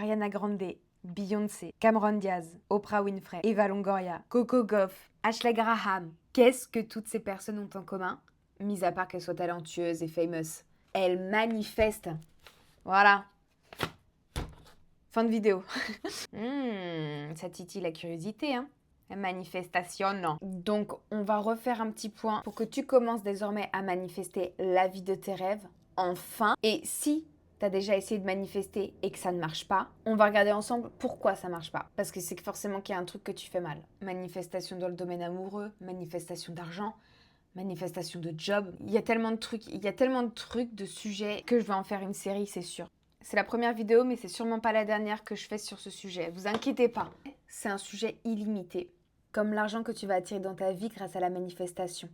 Ariana Grande, Beyoncé, Cameron Diaz, Oprah Winfrey, Eva Longoria, Coco Gauff, Ashley Graham. Qu'est-ce que toutes ces personnes ont en commun? Mis à part qu'elles soient talentueuses et famous. Elles manifestent. Voilà. Fin de vidéo. Ça titille la curiosité, hein. Manifestation, non. Donc, on va refaire un petit point pour que tu commences désormais à manifester la vie de tes rêves, enfin. Et si tu as déjà essayé de manifester et que ça ne marche pas, on va regarder ensemble pourquoi ça marche pas. Parce que c'est que forcément qu'il y a un truc que tu fais mal. Manifestation dans le domaine amoureux, manifestation d'argent, manifestation de job. Il y a tellement de trucs, de sujets que je vais en faire une série, c'est sûr. C'est la première vidéo, mais c'est sûrement pas la dernière que je fais sur ce sujet. Vous inquiétez pas. C'est un sujet illimité. Comme l'argent que tu vas attirer dans ta vie grâce à la manifestation.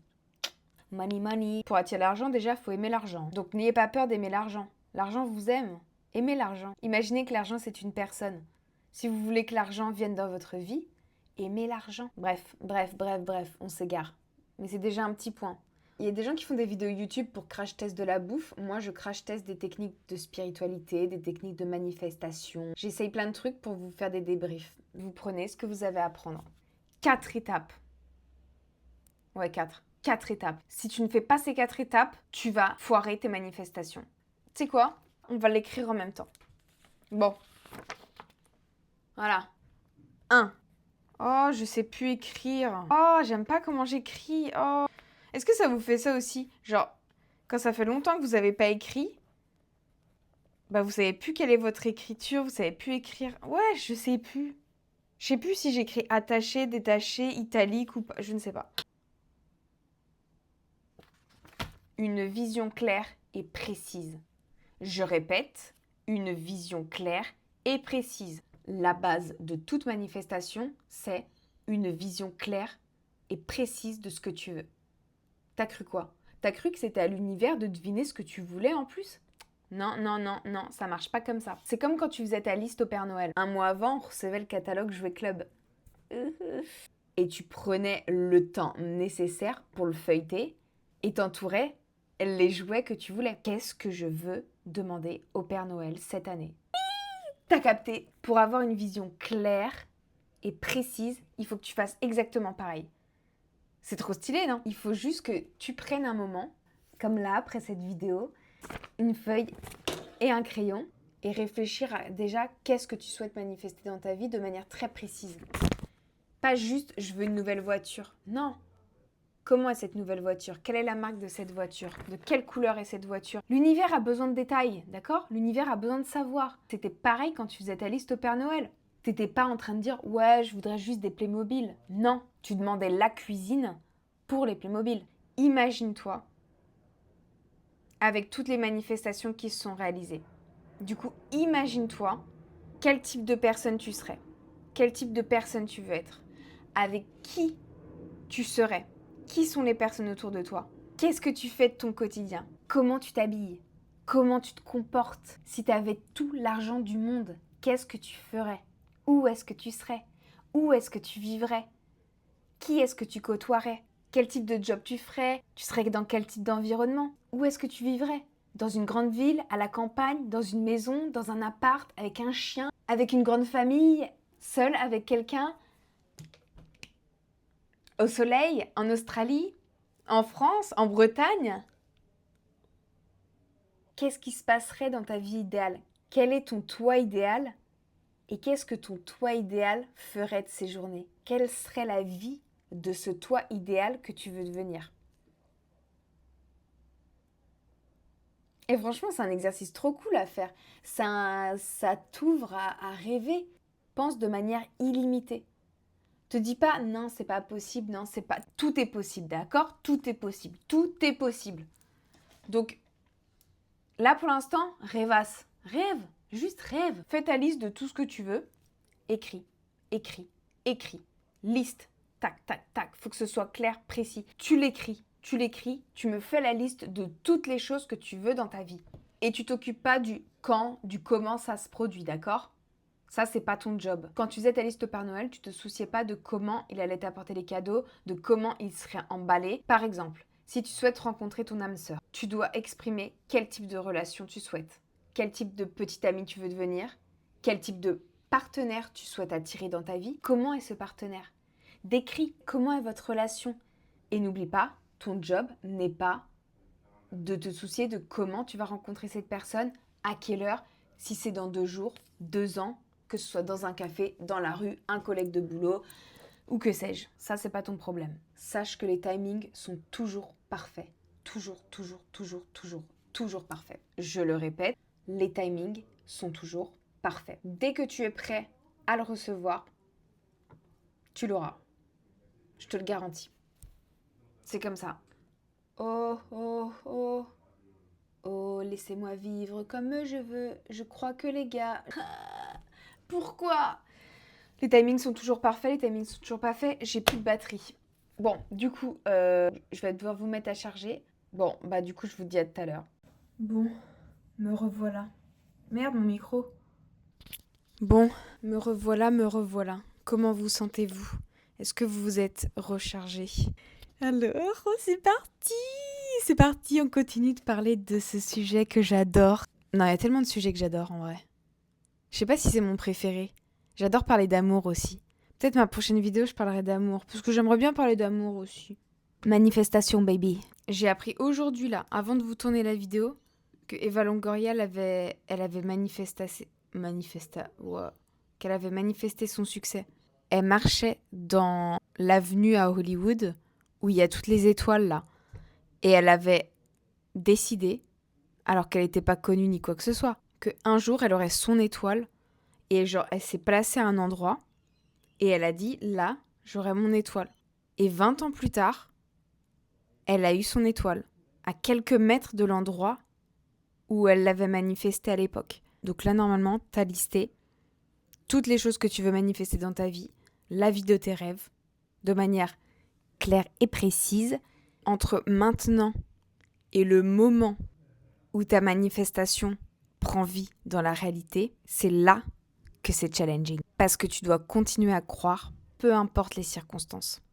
Money, money. Pour attirer l'argent, déjà, il faut aimer l'argent. Donc n'ayez pas peur d'aimer l'argent. L'argent vous aime. Aimez l'argent. Imaginez que l'argent, c'est une personne. Si vous voulez que l'argent vienne dans votre vie, aimez l'argent. Bref, on s'égare. Mais c'est déjà un petit point. Il y a des gens qui font des vidéos YouTube pour crash test de la bouffe. Moi, je crash test des techniques de spiritualité, des techniques de manifestation. J'essaye plein de trucs pour vous faire des débriefs. Vous prenez ce que vous avez à prendre. 4 étapes. Ouais, 4. 4 étapes. Si tu ne fais pas ces 4 étapes, tu vas foirer tes manifestations. Tu sais quoi? On va l'écrire en même temps. Bon. Voilà. 1. Oh, je sais plus écrire. Oh, j'aime pas comment j'écris. Oh. Est-ce que ça vous fait ça aussi? Genre, quand ça fait longtemps que vous n'avez pas écrit, bah vous savez plus quelle est votre écriture, vous savez plus écrire. Ouais, je sais plus. Je sais plus si j'écris attaché, détaché, italique ou pas, je ne sais pas. Une vision claire et précise. Je répète, une vision claire et précise. La base de toute manifestation, c'est une vision claire et précise de ce que tu veux. T'as cru quoi? T'as cru que c'était à l'univers de deviner ce que tu voulais en plus? Non, ça marche pas comme ça. C'est comme quand tu faisais ta liste au Père Noël. Un mois avant, on recevait le catalogue Jouet Club. Et tu prenais le temps nécessaire pour le feuilleter et t'entourais les jouets que tu voulais. Qu'est-ce que je veux demander au Père Noël cette année? T'as capté? Pour avoir une vision claire et précise, il faut que tu fasses exactement pareil. C'est trop stylé, non? Il faut juste que tu prennes un moment, comme là, après cette vidéo, une feuille et un crayon, et réfléchir à déjà qu'est-ce que tu souhaites manifester dans ta vie de manière très précise. Pas juste « je veux une nouvelle voiture ». Non. Comment est cette nouvelle voiture? Quelle est la marque de cette voiture? De quelle couleur est cette voiture? L'univers a besoin de détails, d'accord? L'univers a besoin de savoir. C'était pareil quand tu faisais ta liste au Père Noël. T'étais pas en train de dire « ouais, je voudrais juste des Playmobil ». Non, tu demandais la cuisine pour les Playmobil. Imagine-toi avec toutes les manifestations qui se sont réalisées. Du coup, imagine-toi quel type de personne tu serais. Quel type de personne tu veux être. Avec qui tu serais. Qui sont les personnes autour de toi? Qu'est-ce que tu fais de ton quotidien? Comment tu t'habilles? Comment tu te comportes? Si tu avais tout l'argent du monde, qu'est-ce que tu ferais? Où est-ce que tu serais? Où est-ce que tu vivrais? Qui est-ce que tu côtoierais? Quel type de job tu ferais? Tu serais dans quel type d'environnement? Où est-ce que tu vivrais? Dans une grande ville, à la campagne, dans une maison, dans un appart, avec un chien, avec une grande famille, seul, avec quelqu'un? Au soleil, en Australie, en France, en Bretagne? Qu'est-ce qui se passerait dans ta vie idéale? Quel est ton toi idéal? Et qu'est-ce que ton toi idéal ferait de ces journées? Quelle serait la vie de ce toi idéal que tu veux devenir? Et franchement, c'est un exercice trop cool à faire. Ça t'ouvre à rêver. Pense de manière illimitée. Te dis pas non, c'est pas possible, non, c'est pas. Tout est possible, d'accord? Tout est possible. Tout est possible. Donc, là pour l'instant, rêvasse. Rêve, juste rêve. Fais ta liste de tout ce que tu veux. Écris, écris, écris. Liste, tac, tac, tac. Faut que ce soit clair, précis. Tu l'écris, tu me fais la liste de toutes les choses que tu veux dans ta vie. Et tu t'occupes pas du quand, du comment ça se produit, d'accord? Ça, c'est pas ton job. Quand tu faisais ta liste au Père Noël, tu te souciais pas de comment il allait t'apporter les cadeaux, de comment il serait emballé. Par exemple, si tu souhaites rencontrer ton âme sœur, tu dois exprimer quel type de relation tu souhaites, quel type de petit ami tu veux devenir, quel type de partenaire tu souhaites attirer dans ta vie, comment est ce partenaire. Décris comment est votre relation. Et n'oublie pas, ton job n'est pas de te soucier de comment tu vas rencontrer cette personne, à quelle heure, si c'est dans 2 jours, 2 ans, que ce soit dans un café, dans la rue, un collègue de boulot, ou que sais-je. Ça, c'est pas ton problème. Sache que les timings sont toujours parfaits. Toujours, toujours, toujours, toujours, toujours parfaits. Je le répète, les timings sont toujours parfaits. Dès que tu es prêt à le recevoir, tu l'auras. Je te le garantis. C'est comme ça. Oh, oh, oh. Oh, laissez-moi vivre comme je veux. Je crois que les gars... Pourquoi? Les timings sont toujours parfaits, les timings sont toujours pas faits. J'ai plus de batterie. Bon, du coup, je vais devoir vous mettre à charger. Bon, bah du coup, je vous dis à tout à l'heure. Bon, me revoilà. Merde, mon micro. Bon, me revoilà. Comment vous sentez-vous? Est-ce que vous vous êtes rechargé? Alors, c'est parti! C'est parti, on continue de parler de ce sujet que j'adore. Non, il y a tellement de sujets que j'adore en vrai. Je sais pas si c'est mon préféré. J'adore parler d'amour aussi. Peut-être ma prochaine vidéo, je parlerai d'amour. Parce que j'aimerais bien parler d'amour aussi. Manifestation, baby. J'ai appris aujourd'hui, là, avant de vous tourner la vidéo, que Eva Longoria, elle avait qu'elle avait manifesté son succès. Elle marchait dans l'avenue à Hollywood, où il y a toutes les étoiles, là. Et elle avait décidé, alors qu'elle n'était pas connue ni quoi que ce soit, qu'un jour, elle aurait son étoile. Et genre, elle s'est placée à un endroit et elle a dit, là, j'aurai mon étoile. Et 20 ans plus tard, elle a eu son étoile, à quelques mètres de l'endroit où elle l'avait manifestée à l'époque. Donc là, normalement, t'as listé toutes les choses que tu veux manifester dans ta vie, la vie de tes rêves, de manière claire et précise. Entre maintenant et le moment où ta manifestation prend vie dans la réalité, c'est là que c'est challenging. Parce que tu dois continuer à croire, peu importe les circonstances.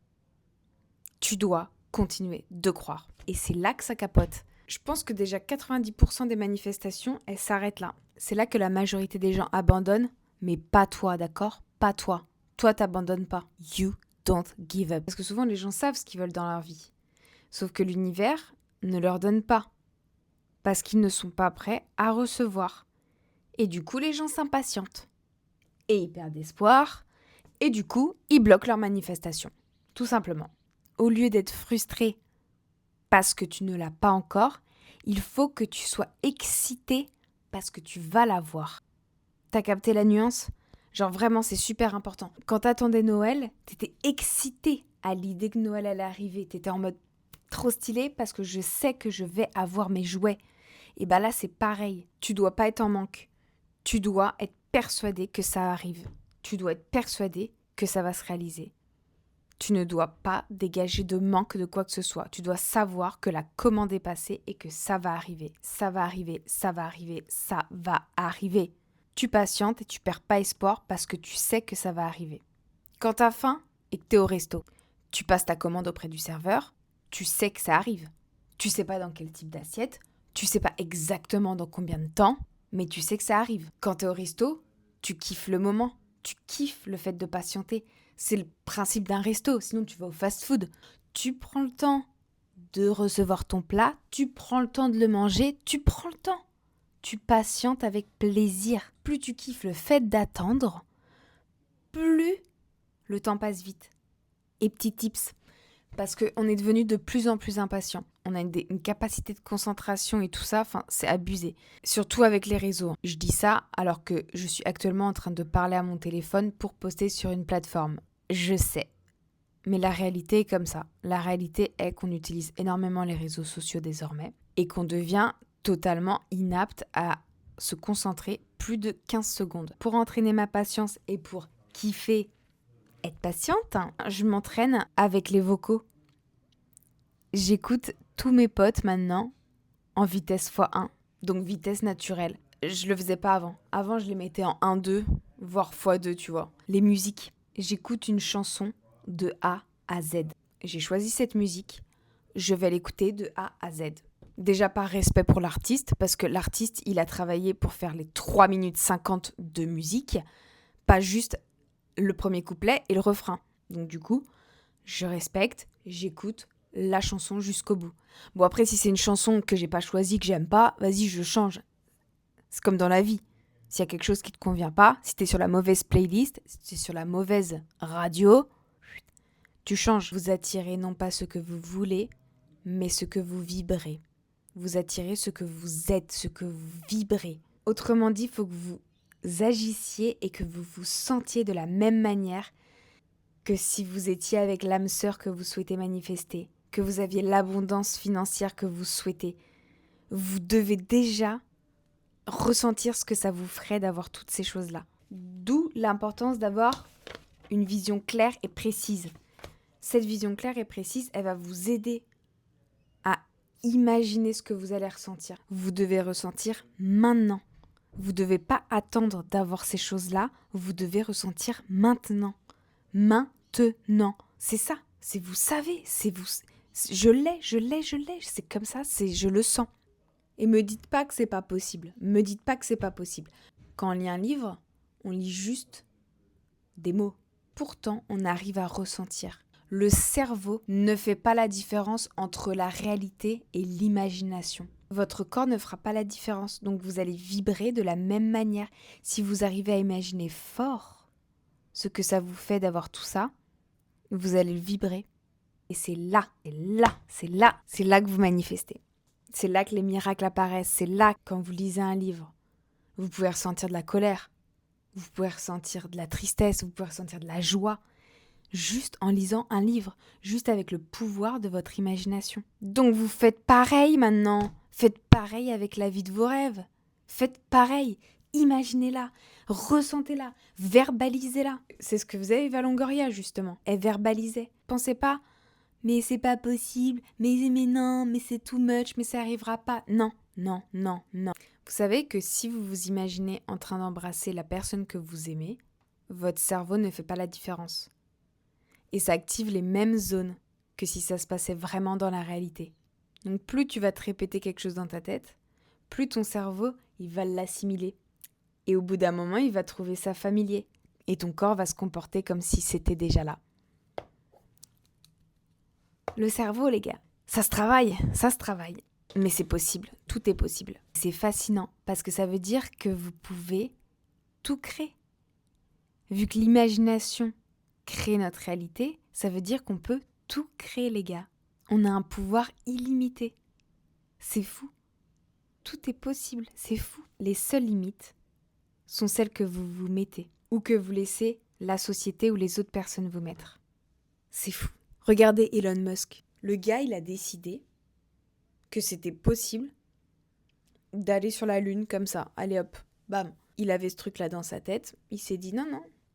Tu dois continuer de croire. Et c'est là que ça capote. Je pense que déjà 90% des manifestations, elles s'arrêtent là. C'est là que la majorité des gens abandonnent, mais pas toi, d'accord? Pas toi. Toi, t'abandonnes pas. You don't give up. Parce que souvent, les gens savent ce qu'ils veulent dans leur vie. Sauf que l'univers ne leur donne pas. Parce qu'ils ne sont pas prêts à recevoir. Et du coup, les gens s'impatientent. Et ils perdent espoir. Et du coup, ils bloquent leur manifestation. Tout simplement. Au lieu d'être frustré parce que tu ne l'as pas encore, il faut que tu sois excité parce que tu vas l'avoir. T'as capté la nuance? Genre vraiment, c'est super important. Quand t'attendais Noël, t'étais excité à l'idée que Noël allait arriver. T'étais en mode trop stylé parce que je sais que je vais avoir mes jouets. Et bah là, c'est pareil. Tu dois pas être en manque. Tu dois être persuadé que ça arrive. Tu dois être persuadé que ça va se réaliser. Tu ne dois pas dégager de manque de quoi que ce soit. Tu dois savoir que la commande est passée et que ça va arriver. Ça va arriver, ça va arriver, ça va arriver. Tu patientes et tu perds pas espoir parce que tu sais que ça va arriver. Quand t'as faim et que t'es au resto, tu passes ta commande auprès du serveur, tu sais que ça arrive. Tu sais pas dans quel type d'assiette, tu sais pas exactement dans combien de temps, mais tu sais que ça arrive. Quand t'es au resto, tu kiffes le moment, tu kiffes le fait de patienter. C'est le principe d'un resto, sinon tu vas au fast-food. Tu prends le temps de recevoir ton plat, tu prends le temps de le manger, tu prends le temps. Tu patientes avec plaisir. Plus tu kiffes le fait d'attendre, plus le temps passe vite. Et petit tips, parce qu'on est devenu de plus en plus impatient. On a une capacité de concentration et tout ça, c'est abusé. Surtout avec les réseaux. Je dis ça alors que je suis actuellement en train de parler à mon téléphone pour poster sur une plateforme. Je sais. Mais la réalité est comme ça. La réalité est qu'on utilise énormément les réseaux sociaux désormais et qu'on devient totalement inapte à se concentrer plus de 15 secondes. Pour entraîner ma patience et pour kiffer être patiente, je m'entraîne avec les vocaux. J'écoute tous mes potes maintenant en vitesse x1, donc vitesse naturelle. Je le faisais pas avant. Avant, je les mettais en 1-2, voire x2, tu vois. Les musiques. J'écoute une chanson de A à Z. J'ai choisi cette musique, je vais l'écouter de A à Z. Déjà par respect pour l'artiste, parce que l'artiste, il a travaillé pour faire les 3 minutes 50 de musique, pas juste le premier couplet et le refrain. Donc du coup, je respecte, j'écoute la chanson jusqu'au bout. Bon après, si c'est une chanson que j'ai pas choisie, que j'aime pas, vas-y, je change. C'est comme dans la vie. S'il y a quelque chose qui te convient pas, si t'es sur la mauvaise playlist, si t'es sur la mauvaise radio, tu changes. Vous attirez non pas ce que vous voulez, mais ce que vous vibrez. Vous attirez ce que vous êtes, ce que vous vibrez. Autrement dit, il faut que vous agissiez et que vous vous sentiez de la même manière que si vous étiez avec l'âme sœur que vous souhaitez manifester, que vous aviez l'abondance financière que vous souhaitez. Vous devez déjà ressentir ce que ça vous ferait d'avoir toutes ces choses-là. D'où l'importance d'avoir une vision claire et précise. Cette vision claire et précise, elle va vous aider à imaginer ce que vous allez ressentir. Vous devez ressentir maintenant. Vous ne devez pas attendre d'avoir ces choses-là. Vous devez ressentir maintenant. Maintenant. C'est ça. C'est vous savez. C'est vous. Je l'ai. C'est comme ça. Je le sens. Et me dites pas que c'est pas possible. Me dites pas que c'est pas possible. Quand on lit un livre, on lit juste des mots. Pourtant, on arrive à ressentir. Le cerveau ne fait pas la différence entre la réalité et l'imagination. Votre corps ne fera pas la différence, donc vous allez vibrer de la même manière. Si vous arrivez à imaginer fort ce que ça vous fait d'avoir tout ça, vous allez le vibrer. Et c'est là que vous manifestez. C'est là que les miracles apparaissent. C'est là, quand vous lisez un livre, vous pouvez ressentir de la colère, vous pouvez ressentir de la tristesse, vous pouvez ressentir de la joie, juste en lisant un livre, juste avec le pouvoir de votre imagination. Donc vous faites pareil maintenant. Faites pareil avec la vie de vos rêves. Faites pareil. Imaginez-la, ressentez-la, verbalisez-la. C'est ce que vous avez Eva Longoria, justement. Elle verbalisait. Pensez pas, mais c'est pas possible, mais non, mais c'est too much, mais ça arrivera pas. Non. Vous savez que si vous vous imaginez en train d'embrasser la personne que vous aimez, votre cerveau ne fait pas la différence. Et ça active les mêmes zones que si ça se passait vraiment dans la réalité. Donc plus tu vas te répéter quelque chose dans ta tête, plus ton cerveau, il va l'assimiler. Et au bout d'un moment, il va trouver ça familier. Et ton corps va se comporter comme si c'était déjà là. Le cerveau, les gars, ça se travaille. Mais c'est possible, tout est possible. C'est fascinant parce que ça veut dire que vous pouvez tout créer. Vu que l'imagination crée notre réalité, ça veut dire qu'on peut tout créer, les gars. On a un pouvoir illimité. C'est fou. Tout est possible, c'est fou. Les seules limites sont celles que vous vous mettez ou que vous laissez la société ou les autres personnes vous mettre. C'est fou. Regardez Elon Musk. Le gars, il a décidé que c'était possible d'aller sur la Lune comme ça. Allez hop, bam. Il avait ce truc-là dans sa tête. Il s'est dit non.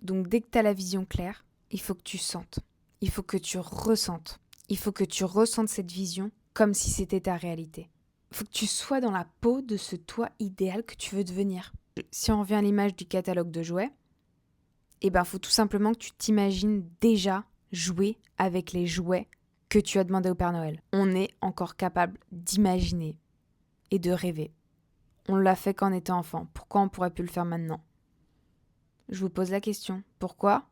Donc dès que tu as la vision claire, il faut que tu sentes. Il faut que tu ressentes. Il faut que tu ressentes cette vision comme si c'était ta réalité. Il faut que tu sois dans la peau de ce toi idéal que tu veux devenir. Si on revient à l'image du catalogue de jouets, il faut tout simplement que tu t'imagines déjà jouer avec les jouets que tu as demandé au Père Noël. On est encore capable d'imaginer et de rêver. On l'a fait quand on était enfant. Pourquoi on ne pourrait plus le faire maintenant ? Je vous pose la question. Pourquoi ?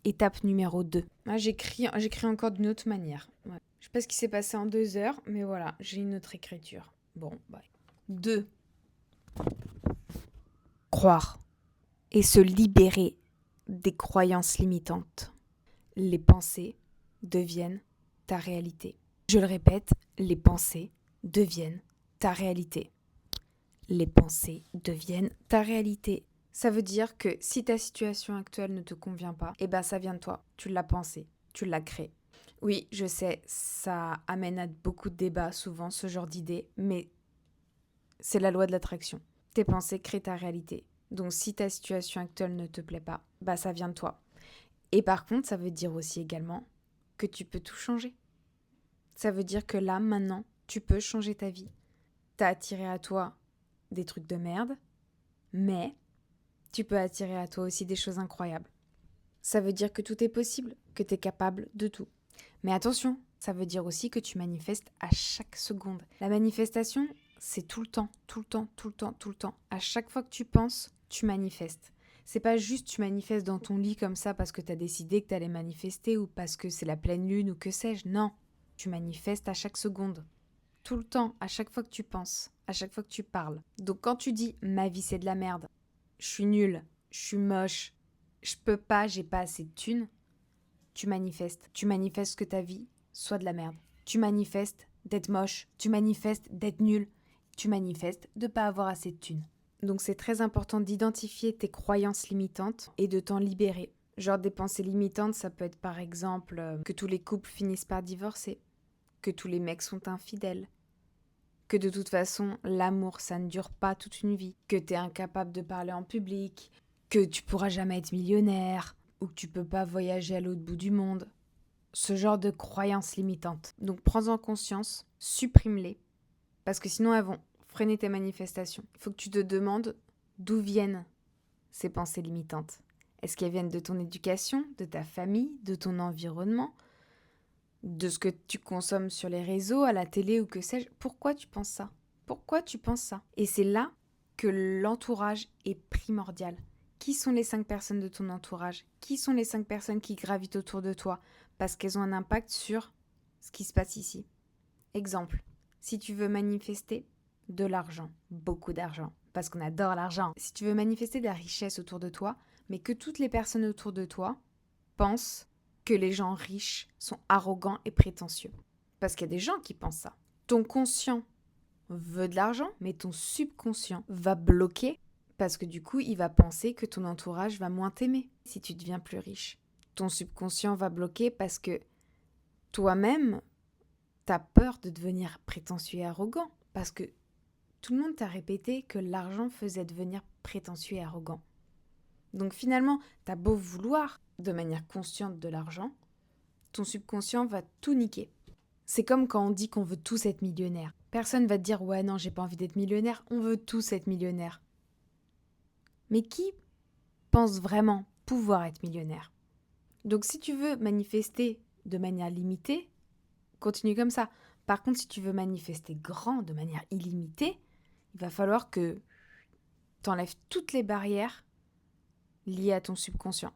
Étape numéro 2. J'écris encore d'une autre manière. Ouais. Je sais pas ce qui s'est passé en 2 heures, mais voilà, j'ai une autre écriture. Bon, 2. Croire et se libérer des croyances limitantes. Les pensées deviennent ta réalité. Je le répète, les pensées deviennent ta réalité. Les pensées deviennent ta réalité. Ça veut dire que si ta situation actuelle ne te convient pas, ça vient de toi. Tu l'as pensé, tu l'as créé. Oui, je sais, ça amène à beaucoup de débats souvent, ce genre d'idées, mais c'est la loi de l'attraction. Tes pensées créent ta réalité. Donc si ta situation actuelle ne te plaît pas, ça vient de toi. Et par contre, ça veut dire aussi également que tu peux tout changer. Ça veut dire que là, maintenant, tu peux changer ta vie. T'as attiré à toi des trucs de merde, mais tu peux attirer à toi aussi des choses incroyables. Ça veut dire que tout est possible, que t'es capable de tout. Mais attention, Ça veut dire aussi que tu manifestes à chaque seconde. La manifestation, c'est tout le temps, tout le temps, tout le temps, tout le temps. À chaque fois que tu penses, tu manifestes. C'est pas juste tu manifestes dans ton lit comme ça parce que tu as décidé que tu allais manifester ou parce que c'est la pleine lune ou que sais-je. Non, tu manifestes à chaque seconde. Tout le temps, à chaque fois que tu penses, à chaque fois que tu parles. Donc quand tu dis « ma vie c'est de la merde », « je suis nulle »,« je suis moche »,« je peux pas, j'ai pas assez de thunes », tu manifestes. Tu manifestes que ta vie soit de la merde. Tu manifestes d'être moche. Tu manifestes d'être nul. Tu manifestes de pas avoir assez de thunes. Donc c'est très important d'identifier tes croyances limitantes et de t'en libérer. Genre des pensées limitantes, ça peut être par exemple que tous les couples finissent par divorcer, que tous les mecs sont infidèles, que de toute façon l'amour ça ne dure pas toute une vie, que t'es incapable de parler en public, que tu pourras jamais être millionnaire, ou que tu peux pas voyager à l'autre bout du monde. Ce genre de croyances limitantes. Donc prends-en conscience, supprime-les, parce que sinon elles vont freiner tes manifestations. Il faut que tu te demandes d'où viennent ces pensées limitantes. Est-ce qu'elles viennent de ton éducation, de ta famille, de ton environnement, de ce que tu consommes sur les réseaux, à la télé ou que sais-je? Pourquoi tu penses ça? Pourquoi tu penses ça? Et c'est là que l'entourage est primordial. Qui sont les 5 personnes de ton entourage? Qui sont les 5 personnes qui gravitent autour de toi? Parce qu'elles ont un impact sur ce qui se passe ici. Exemple, si tu veux manifester de l'argent, beaucoup d'argent, parce qu'on adore l'argent. Si tu veux manifester de la richesse autour de toi, mais que toutes les personnes autour de toi pensent que les gens riches sont arrogants et prétentieux. Parce qu'il y a des gens qui pensent ça. Ton conscient veut de l'argent, mais ton subconscient va bloquer parce que du coup, il va penser que ton entourage va moins t'aimer si tu deviens plus riche. Ton subconscient va bloquer parce que toi-même, t'as peur de devenir prétentieux et arrogant. Parce que tout le monde t'a répété que l'argent faisait devenir prétentieux et arrogant. Donc finalement, t'as beau vouloir de manière consciente de l'argent, ton subconscient va tout niquer. C'est comme quand on dit qu'on veut tous être millionnaires. Personne va te dire « ouais, non, j'ai pas envie d'être millionnaire, on veut tous être millionnaires ». Mais qui pense vraiment pouvoir être millionnaire? Donc si tu veux manifester de manière limitée, continue comme ça. Par contre, si tu veux manifester grand, de manière illimitée, il va falloir que t'enlèves toutes les barrières liées à ton subconscient.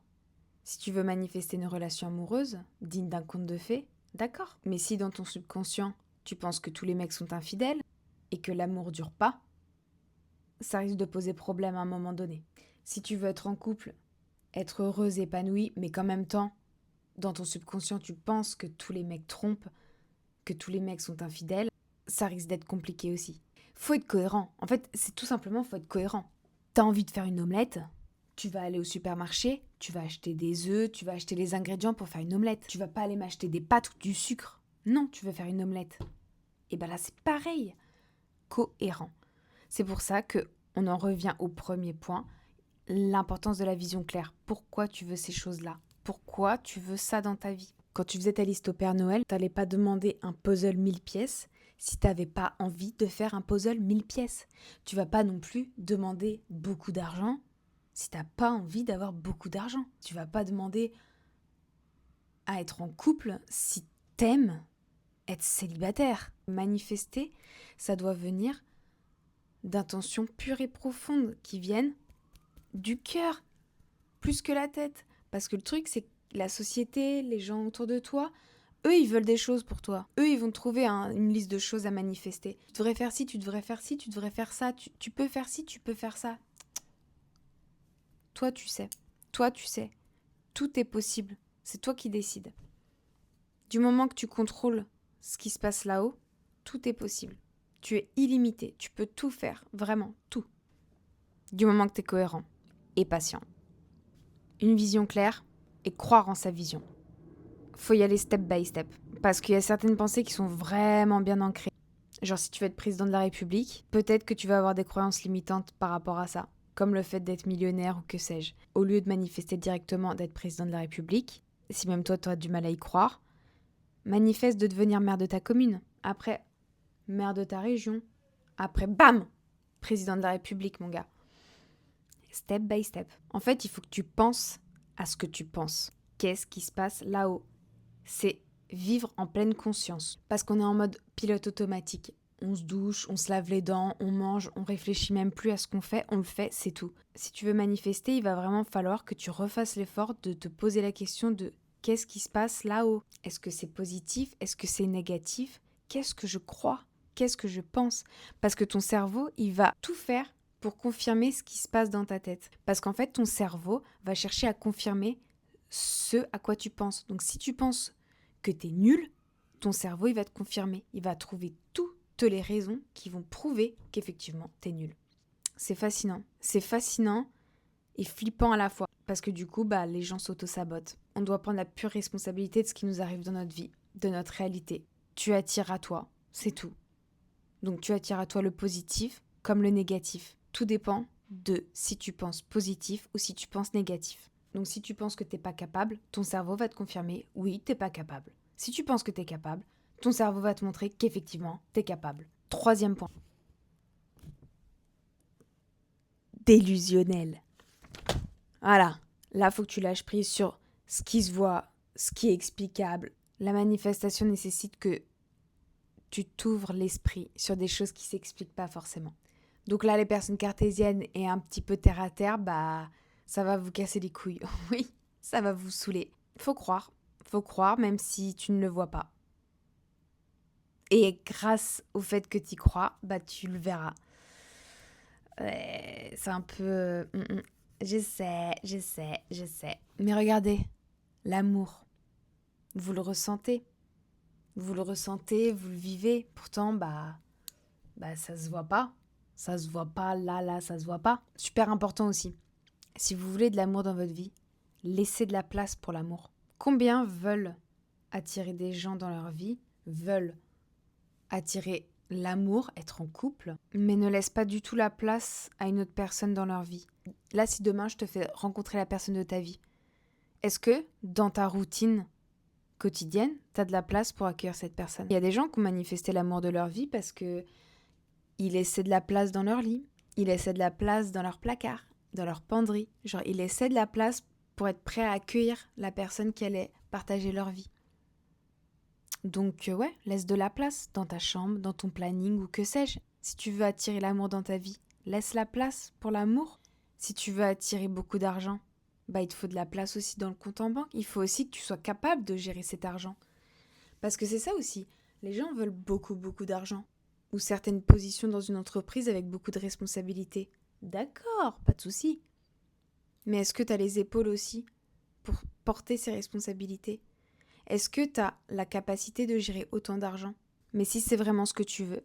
Si tu veux manifester une relation amoureuse, digne d'un conte de fées, d'accord. Mais si dans ton subconscient, tu penses que tous les mecs sont infidèles et que l'amour dure pas, ça risque de poser problème à un moment donné. Si tu veux être en couple, être heureuse, épanouie, mais qu'en même temps, dans ton subconscient, tu penses que tous les mecs trompent, que tous les mecs sont infidèles, ça risque d'être compliqué aussi. Faut être cohérent. En fait, c'est tout simplement, faut être cohérent. T'as envie de faire une omelette, tu vas aller au supermarché, tu vas acheter des œufs, tu vas acheter les ingrédients pour faire une omelette. Tu vas pas aller m'acheter des pâtes ou du sucre. Non, tu veux faire une omelette. Et ben là, c'est pareil. Cohérent. C'est pour ça que on en revient au premier point, l'importance de la vision claire. Pourquoi tu veux ces choses-là? Pourquoi tu veux ça dans ta vie? Quand tu faisais ta liste au Père Noël, t'allais pas demander un puzzle 1000 pièces si t'avais pas envie de faire un puzzle 1000 pièces. Tu vas pas non plus demander beaucoup d'argent si t'as pas envie d'avoir beaucoup d'argent. Tu vas pas demander à être en couple si t'aimes être célibataire. Manifester, ça doit venir d'intentions pures et profondes qui viennent du cœur, plus que la tête. Parce que le truc, c'est que la société, les gens autour de toi, eux, ils veulent des choses pour toi. Eux, ils vont te trouver une liste de choses à manifester. Tu devrais faire ci, tu devrais faire ci, tu devrais faire ça, tu peux faire ci, tu peux faire ça. Toi, tu sais. Toi, tu sais. Tout est possible. C'est toi qui décides. Du moment que tu contrôles ce qui se passe là-haut, tout est possible. Tu es illimité. Tu peux tout faire. Vraiment, tout. Du moment que tu es cohérent et patient. Une vision claire et croire en sa vision. Faut y aller step by step. Parce qu'il y a certaines pensées qui sont vraiment bien ancrées. Genre si tu veux être président de la République, peut-être que tu vas avoir des croyances limitantes par rapport à ça. Comme le fait d'être millionnaire ou que sais-je. Au lieu de manifester directement d'être président de la République, si même toi tu as du mal à y croire, manifeste de devenir maire de ta commune. Après, maire de ta région. Après, bam, président de la République, mon gars. Step by step. En fait, il faut que tu penses à ce que tu penses. Qu'est-ce qui se passe là-haut? C'est vivre en pleine conscience. Parce qu'on est en mode pilote automatique. On se douche, on se lave les dents, on mange, on réfléchit même plus à ce qu'on fait, on le fait, c'est tout. Si tu veux manifester, il va vraiment falloir que tu refasses l'effort de te poser la question de qu'est-ce qui se passe là-haut ? Est-ce que c'est positif ? Est-ce que c'est négatif ? Qu'est-ce que je crois ? Qu'est-ce que je pense ? Parce que ton cerveau, il va tout faire pour confirmer ce qui se passe dans ta tête. Parce qu'en fait, ton cerveau va chercher à confirmer ce à quoi tu penses. Donc si tu penses que t'es nul, ton cerveau, il va te confirmer. Il va trouver toutes les raisons qui vont prouver qu'effectivement, t'es nul. C'est fascinant. C'est fascinant et flippant à la fois. Parce que du coup, les gens s'auto-sabotent. On doit prendre la pure responsabilité de ce qui nous arrive dans notre vie, de notre réalité. Tu attires à toi, c'est tout. Donc tu attires à toi le positif comme le négatif. Tout dépend de si tu penses positif ou si tu penses négatif. Donc si tu penses que t'es pas capable, ton cerveau va te confirmer oui, t'es pas capable. Si tu penses que t'es capable, ton cerveau va te montrer qu'effectivement, t'es capable. 3e point. Délusionnel. Voilà. Là, faut que tu lâches prise sur ce qui se voit, ce qui est explicable. La manifestation nécessite que tu t'ouvres l'esprit sur des choses qui s'expliquent pas forcément. Donc là, les personnes cartésiennes et un petit peu terre à terre, ça va vous casser les couilles. Oui, ça va vous saouler. Faut croire même si tu ne le vois pas. Et grâce au fait que tu y crois, tu le verras. C'est un peu... Je sais. Mais regardez, l'amour, vous le ressentez. Vous le vivez. Pourtant, ça se voit pas. Ça se voit pas, là, ça se voit pas. Super important aussi. Si vous voulez de l'amour dans votre vie, laissez de la place pour l'amour. Combien veulent attirer des gens dans leur vie, veulent attirer l'amour, être en couple, mais ne laissent pas du tout la place à une autre personne dans leur vie. Là, si demain je te fais rencontrer la personne de ta vie, est-ce que dans ta routine quotidienne, tu as de la place pour accueillir cette personne ? Il y a des gens qui ont manifesté l'amour de leur vie parce que ils laissaient de la place dans leur lit, ils laissaient de la place dans leur placard, dans leur penderie. Genre, ils laissaient de la place pour être prêts à accueillir la personne qui allait partager leur vie. Donc, laisse de la place dans ta chambre, dans ton planning ou que sais-je. Si tu veux attirer l'amour dans ta vie, laisse la place pour l'amour. Si tu veux attirer beaucoup d'argent, il te faut de la place aussi dans le compte en banque. Il faut aussi que tu sois capable de gérer cet argent. Parce que c'est ça aussi. Les gens veulent beaucoup, beaucoup d'argent. Ou certaines positions dans une entreprise avec beaucoup de responsabilités. D'accord, pas de souci. Mais est-ce que tu as les épaules aussi pour porter ces responsabilités ? Est-ce que tu as la capacité de gérer autant d'argent ? Mais si c'est vraiment ce que tu veux,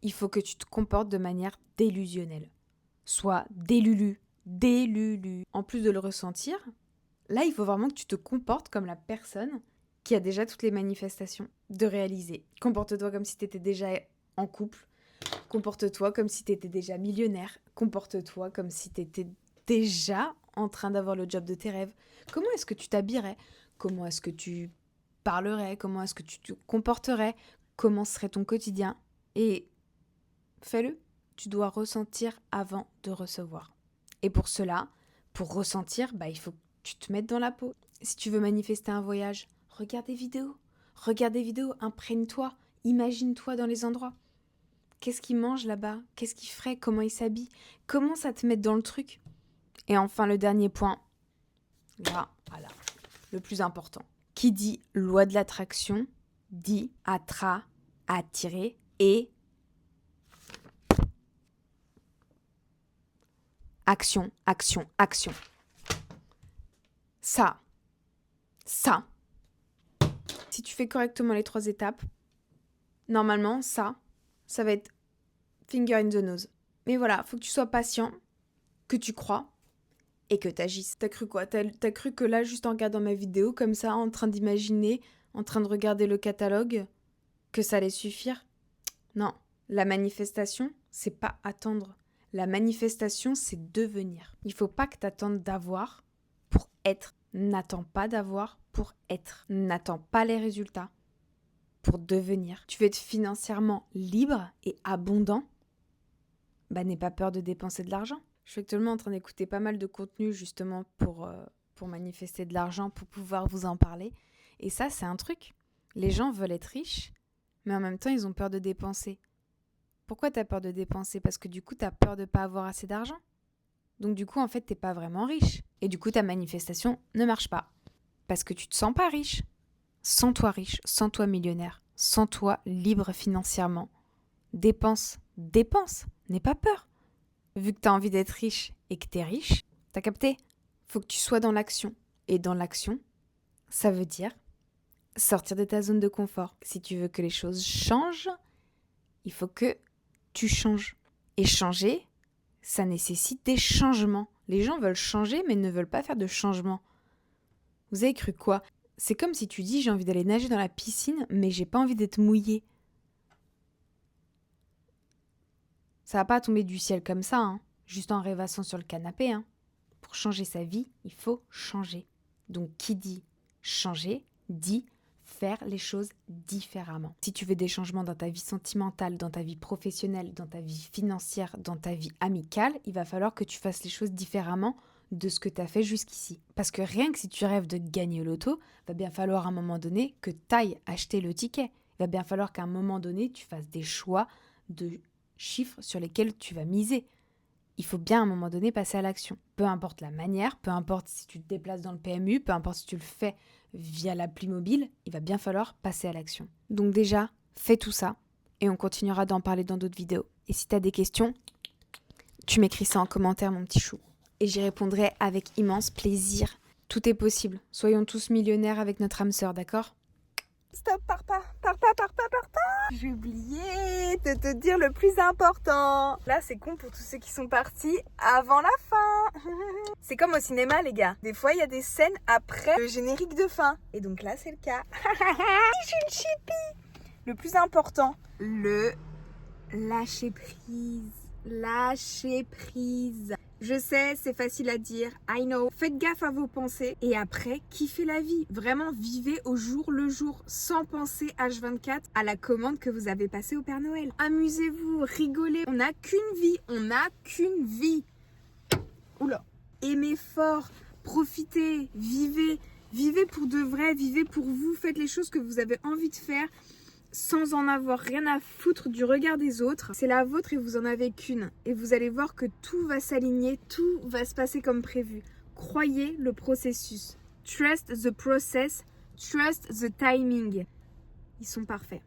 il faut que tu te comportes de manière délusionnelle. Sois délulu. En plus de le ressentir, là, il faut vraiment que tu te comportes comme la personne qui a déjà toutes les manifestations de réaliser. Comporte-toi comme si tu étais déjà en couple. Comporte-toi comme si tu étais déjà millionnaire. Comporte-toi comme si tu étais déjà en train d'avoir le job de tes rêves. Comment est-ce que tu t'habillerais ? Comment est-ce que tu parlerais ? Comment est-ce que tu te comporterais ? Comment serait ton quotidien ? Et fais-le. Tu dois ressentir avant de recevoir. Et pour cela, pour ressentir, il faut que tu te mettes dans la peau. Si tu veux manifester un voyage, regarde des vidéos. Imprègne-toi. Imagine-toi dans les endroits. Qu'est-ce qu'ils mangent là-bas ? Qu'est-ce qu'ils feraient ? Comment ils s'habillent ? Commence à te mettre dans le truc. Et enfin, le dernier point. Là, voilà. Le plus important. Qui dit loi de l'attraction, dit attirer et action. Ça. Si tu fais correctement les 3 étapes, normalement, ça va être finger in the nose. Mais voilà, faut que tu sois patient, que tu crois et que tu agisses. T'as cru quoi ? T'as cru que là, juste en regardant ma vidéo, comme ça, en train d'imaginer, en train de regarder le catalogue, que ça allait suffire ? Non. La manifestation, c'est pas attendre. La manifestation, c'est devenir. Il faut pas que t'attendes d'avoir pour être. N'attends pas d'avoir pour être. N'attends pas les résultats pour devenir. Tu veux être financièrement libre et abondant ? N'aie pas peur de dépenser de l'argent. Je suis actuellement en train d'écouter pas mal de contenu justement pour manifester de l'argent, pour pouvoir vous en parler. Et ça, c'est un truc. Les gens veulent être riches, mais en même temps, ils ont peur de dépenser. Pourquoi tu as peur de dépenser? Parce que du coup, tu as peur de ne pas avoir assez d'argent. Donc du coup, en fait, tu n'es pas vraiment riche. Et du coup, ta manifestation ne marche pas. Parce que tu ne te sens pas riche. Sens-toi riche, sens-toi millionnaire, sens-toi libre financièrement. Dépense, n'aie pas peur. Vu que tu as envie d'être riche et que tu es riche, t'as capté? Faut que tu sois dans l'action. Et dans l'action, ça veut dire sortir de ta zone de confort. Si tu veux que les choses changent, il faut que tu changes. Et changer, ça nécessite des changements. Les gens veulent changer mais ne veulent pas faire de changements. Vous avez cru quoi? C'est comme si tu dis j'ai envie d'aller nager dans la piscine mais j'ai pas envie d'être mouillée. Ça va pas tomber du ciel comme ça, hein, juste en rêvassant sur le canapé. Hein. Pour changer sa vie, il faut changer. Donc qui dit changer, dit faire les choses différemment. Si tu veux des changements dans ta vie sentimentale, dans ta vie professionnelle, dans ta vie financière, dans ta vie amicale, il va falloir que tu fasses les choses différemment de ce que tu as fait jusqu'ici. Parce que rien que si tu rêves de gagner au loto, il va bien falloir à un moment donné que tu ailles acheter le ticket. Il va bien falloir qu'à un moment donné, tu fasses des choix de chiffres sur lesquels tu vas miser. Il faut bien à un moment donné passer à l'action. Peu importe la manière, peu importe si tu te déplaces dans le PMU, peu importe si tu le fais via l'appli mobile, il va bien falloir passer à l'action. Donc déjà, fais tout ça et on continuera d'en parler dans d'autres vidéos. Et si tu as des questions, tu m'écris ça en commentaire, mon petit chou. Et j'y répondrai avec immense plaisir. Tout est possible. Soyons tous millionnaires avec notre âme sœur, d'accord ? Stop, pars pas. J'ai oublié de te dire le plus important. Là, c'est con pour tous ceux qui sont partis avant la fin. C'est comme au cinéma, les gars. Des fois, il y a des scènes après le générique de fin. Et donc là, c'est le cas. Je suis une chipie. Le plus important, le lâcher prise. Lâcher prise. Je sais, c'est facile à dire, I know. Faites gaffe à vos pensées et après, kiffez la vie. Vraiment, vivez au jour le jour, sans penser H24 à la commande que vous avez passée au Père Noël. Amusez-vous, rigolez. On n'a qu'une vie. Oula. Aimez fort, profitez, vivez. Vivez pour de vrai, vivez pour vous. Faites les choses que vous avez envie de faire. Sans en avoir rien à foutre du regard des autres. C'est la vôtre et vous en avez qu'une. Et vous allez voir que tout va s'aligner, tout va se passer comme prévu. Croyez le processus. Trust the process, trust the timing. Ils sont parfaits.